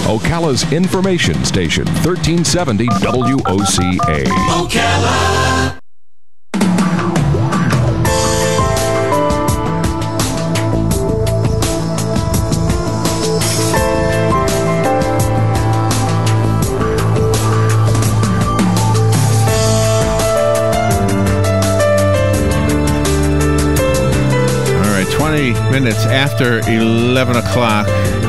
Ocala's information station, 1370 WOCA. Ocala. All right, 20 minutes after 11 o'clock.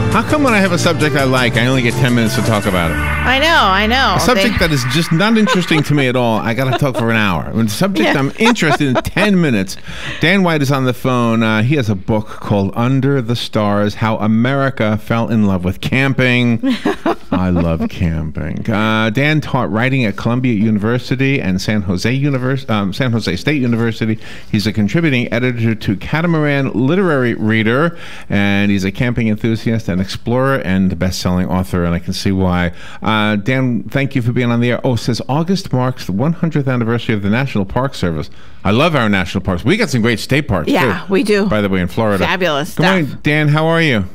How come when I have a subject I like, I only get 10 minutes to talk about it? I know. A subject that is just not interesting to me at all, I got to talk for an hour. When the subject I'm interested in 10 minutes. Dan White is on the phone. He has a book called Under the Stars, How America Fell in Love with Camping. I love camping. Dan taught writing at Columbia University and San Jose State University. He's a contributing editor to Catamaran Literary Reader, and he's a camping enthusiast and explorer and best-selling author, and I can see why. Dan, thank you for being on the air. Oh, it says August marks the 100th anniversary of the National Park Service. I love our national parks. We got some great state parks, too. Yeah, we do. By the way, in Florida. Fabulous stuff. Good morning, Dan. How are you?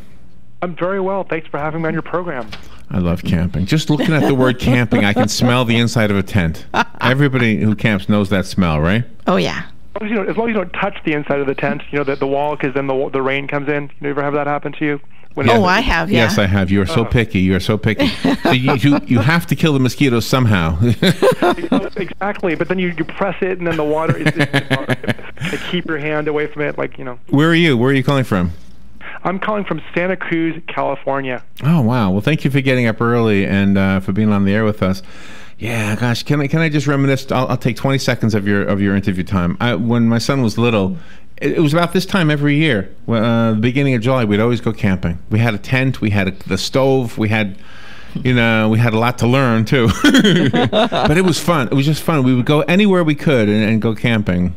I'm very well. Thanks for having me on your program. I love camping. Just looking at the word camping, I can smell the inside of a tent. Everybody who camps knows that smell, right? Oh, yeah. As long as you don't touch the inside of the tent, the wall, because then the rain comes in. You ever have that happen to you? I have, yeah. Yes, I have. You are so picky. You are so picky. So you have to kill the mosquitoes somehow. Exactly. But then you press it, and then the water, keep your hand away from it, Where are you? Where are you calling from? I'm calling from Santa Cruz, California. Oh, wow. Well, thank you for getting up early and for being on the air with us. Yeah, gosh, can I just reminisce? I'll take 20 seconds of your interview time. When my son was little, it was about this time every year. The beginning of July, we'd always go camping. We had a tent, we had the stove, we had we had a lot to learn too. But it was fun. It was just fun. We would go anywhere we could and go camping.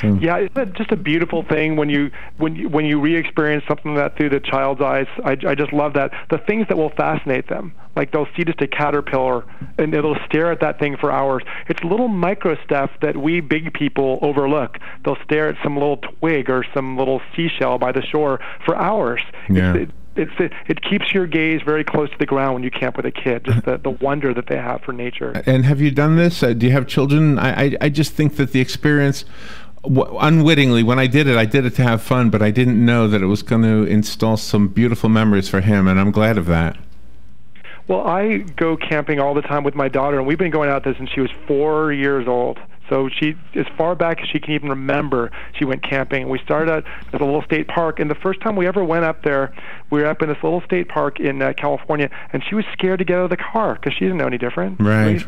Yeah, isn't it just a beautiful thing when you re-experience something like that through the child's eyes? I just love that. The things that will fascinate them, like they'll see just a caterpillar and they'll stare at that thing for hours. It's little micro stuff that we big people overlook. They'll stare at some little twig or some little seashell by the shore for hours. Yeah. It keeps your gaze very close to the ground when you camp with a kid, just the wonder that they have for nature. And have you done this? Do you have children? I just think that the experience, unwittingly, when I did it to have fun, but I didn't know that it was going to install some beautiful memories for him, and I'm glad of that. Well, I go camping all the time with my daughter, and we've been going out there since she was 4 years old. So she, as far back as she can even remember, she went camping. We started out at a little state park, and the first time we ever went up there, we were up in this little state park in California, and she was scared to get out of the car because she didn't know any different. Right.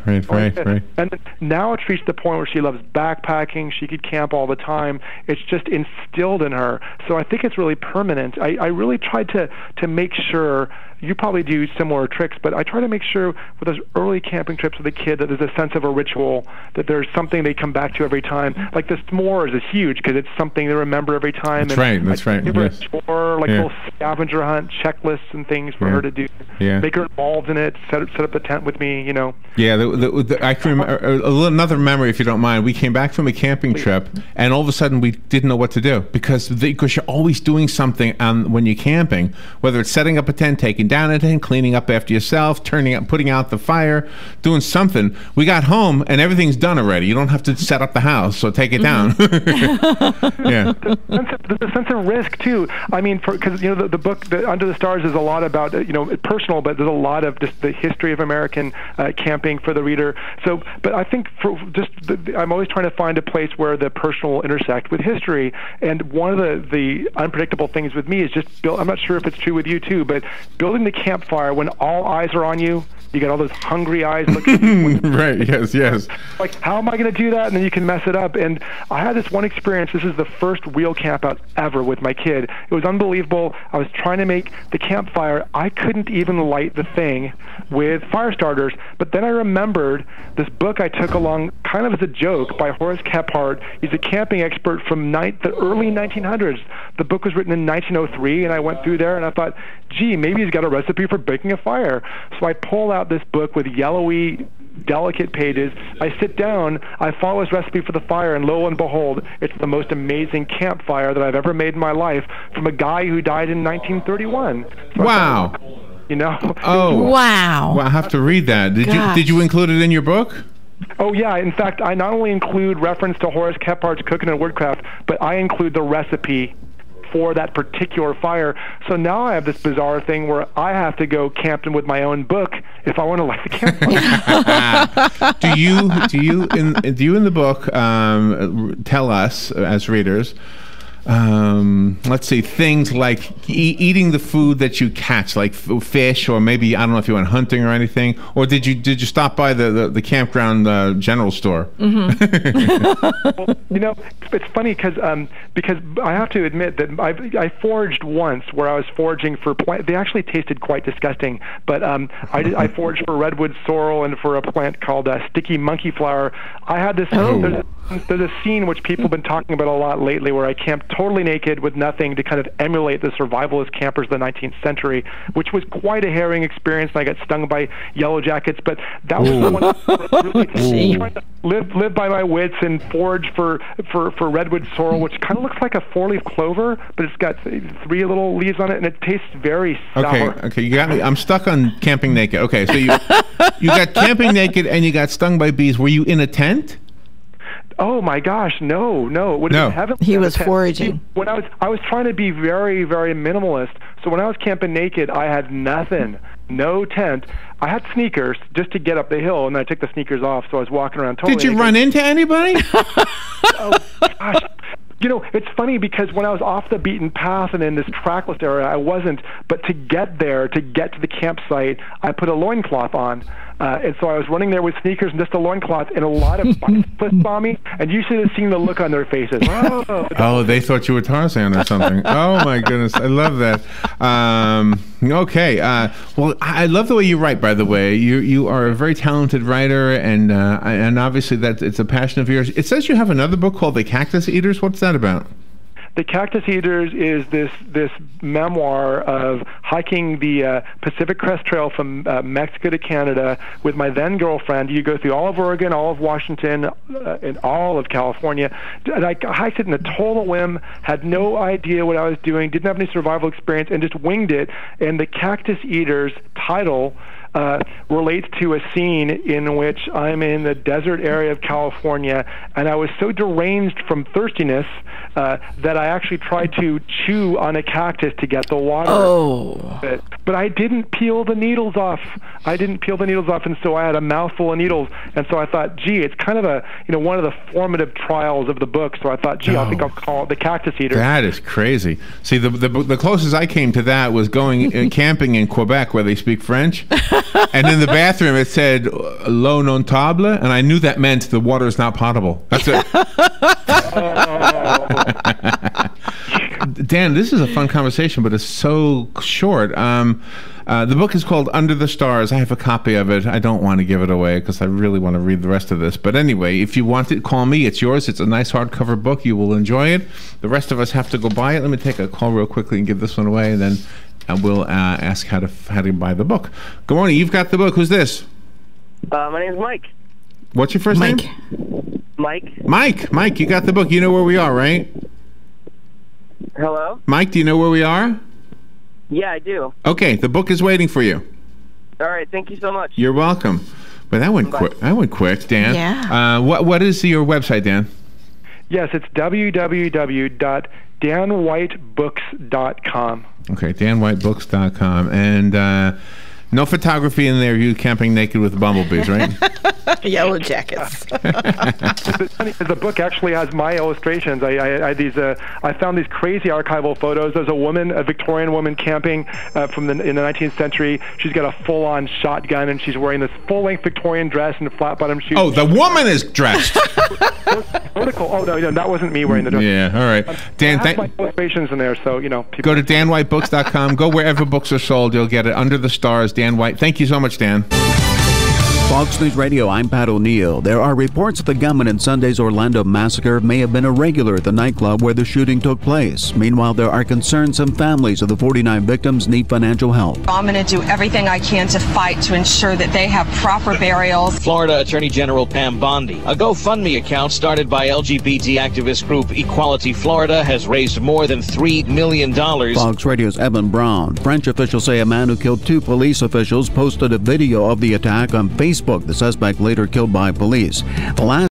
And now it's reached the point where she loves backpacking. She could camp all the time. It's just instilled in her. So I think it's really permanent. I really tried to make sure. You probably do similar tricks, but I try to make sure with those early camping trips with a kid that there's a sense of a ritual, that there's something they come back to every time. Like the s'mores is huge because it's something they remember every time. That's right. Give her a chore, little scavenger hunt checklists and things for her to do. Yeah. Make her involved in it. Set up the tent with me. Yeah. I can remember another memory, if you don't mind. We came back from a camping trip, and all of a sudden we didn't know what to do because you're always doing something when you're camping, whether it's setting up a tent, taking down a tent, cleaning up after yourself, putting out the fire, doing something. We got home and everything's done already. You don't have to set up the house or take it down. Yeah. There's a sense of risk too. I mean, because the book Under the Stars is a lot about personal, but there's a lot of just the history of American camping for the reader. So, but I think I'm always trying to find a place where the personal will intersect with history. And one of the unpredictable things with me is just I'm not sure if it's true with you too, but building the campfire when all eyes are on you. You got all those hungry eyes looking at you. Right, yes. Like, how am I going to do that? And then you can mess it up. And I had this one experience. This is the first real camp out ever with my kid. It was unbelievable. I was trying to make the campfire. I couldn't even light the thing with fire starters. But then I remembered this book I took along kind of as a joke by Horace Kephart. He's a camping expert from the early 1900s. The book was written in 1903, and I went through there, and I thought, gee, maybe he's got a recipe for baking a fire. So I pull out this book with yellowy, delicate pages. I sit down, I follow his recipe for the fire, and lo and behold, it's the most amazing campfire that I've ever made in my life from a guy who died in 1931. So wow. You know? Oh, Wow. well, I have to read that. Gosh. Did you include it in your book? Oh, yeah. In fact, I not only include reference to Horace Kephardt's Cooking and Woodcraft, but I include the recipe for that particular fire. So now I have this bizarre thing where I have to go camping with my own book if I want to light the campfire. Do you in the book tell us as readers? Let's see, things like eating the food that you catch, like fish, or maybe, I don't know if you went hunting or anything, or did you stop by the campground general store? Well, you know, it's funny because I have to admit that I foraged once where I was foraging for plants. They actually tasted quite disgusting, but I foraged for redwood sorrel and for a plant called sticky monkey flower. I had this. There's a scene which people have been talking about a lot lately where I camped totally naked with nothing to kind of emulate the survivalist campers of the 19th century, which was quite a harrowing experience, and I got stung by yellow jackets. But that was the one really trying to live by my wits and forage for redwood sorrel, which kind of looks like a four-leaf clover, but it's got 3 little leaves on it, and it tastes very sour. Okay, you got me. I'm stuck on camping naked. Okay, so you got camping naked and you got stung by bees. Were you in a tent? Oh my gosh, no. It would have been heavenly. He was foraging. When I was trying to be very, very minimalist. So when I was camping naked, I had nothing, no tent. I had sneakers just to get up the hill, and then I took the sneakers off, so I was walking around totally Did you naked. run into anybody? Oh gosh. You know, it's funny because when I was off the beaten path and in this trackless area, I wasn't. But to get there, to get to the campsite, I put a loincloth on. And so I was running there with sneakers and just a loincloth, and a lot of cyclists saw me, and you should have seen the look on their faces. Oh, they thought you were Tarzan or something. Oh, my goodness. I love that. Okay. Well, I love the way you write, by the way. You are a very talented writer, and obviously that it's a passion of yours. It says you have another book called The Cactus Eaters. What's that about? The Cactus Eaters is this memoir of hiking the Pacific Crest Trail from Mexico to Canada with my then girlfriend. You go through all of Oregon, all of Washington, and all of California. And I hiked it in a total whim, had no idea what I was doing, didn't have any survival experience, and just winged it. And the Cactus Eaters title relates to a scene in which I'm in the desert area of California, and I was so deranged from thirstiness that I actually tried to chew on a cactus to get the water. Oh. But I didn't peel the needles off. And so I had a mouthful of needles. And so I thought, gee, it's kind of one of the formative trials of the book. So I thought, gee, I think I'll call it The Cactus Eater. That is crazy. See, the closest I came to that was going camping in Quebec, where they speak French. And in the bathroom, it said "l'eau non table," and I knew that meant the water is not potable. That's it. Dan, this is a fun conversation, but it's so short. The book is called Under the Stars. I have a copy of it. I don't want to give it away because I really want to read the rest of this. But anyway, if you want it, call me. It's yours. It's a nice hardcover book. You will enjoy it. The rest of us have to go buy it. Let me take a call real quickly and give this one away, and then we'll ask how to buy the book. Good morning. You've got the book. Who's this? My name's Mike. What's your first name? Mike. Mike, you got the book. You know where we are, right? Hello? Mike, do you know where we are? Yeah, I do. Okay, the book is waiting for you. All right, thank you so much. You're welcome. But that went quick. That went quick, Dan. Yeah. What is your website, Dan? Yes, it's www.danwhitebooks.com. Okay, danwhitebooks.com. And no photography in there, you camping naked with bumblebees, right? Yellow jackets. It's funny because the book actually has my illustrations. I found these crazy archival photos. There's a Victorian woman camping in the 19th century. She's got a full-on shotgun, and she's wearing this full-length Victorian dress and flat-bottom shoes. Oh, the woman is dressed. Vertical. Oh no, that wasn't me wearing the dress. Yeah, all right. Dan, I have my illustrations in there, so people go to danwhitebooks.com. Go wherever books are sold. You'll get it. Under the Stars, Dan White. Thank you so much, Dan. Fox News Radio, I'm Pat O'Neill. There are reports that the gunman in Sunday's Orlando massacre may have been a regular at the nightclub where the shooting took place. Meanwhile, there are concerns some families of the 49 victims need financial help. I'm going to do everything I can to fight to ensure that they have proper burials. Florida Attorney General Pam Bondi. A GoFundMe account started by LGBT activist group Equality Florida has raised more than $3 million. Fox Radio's Evan Brown. French officials say a man who killed 2 police officials posted a video of the attack on Facebook. The suspect later killed by police. The last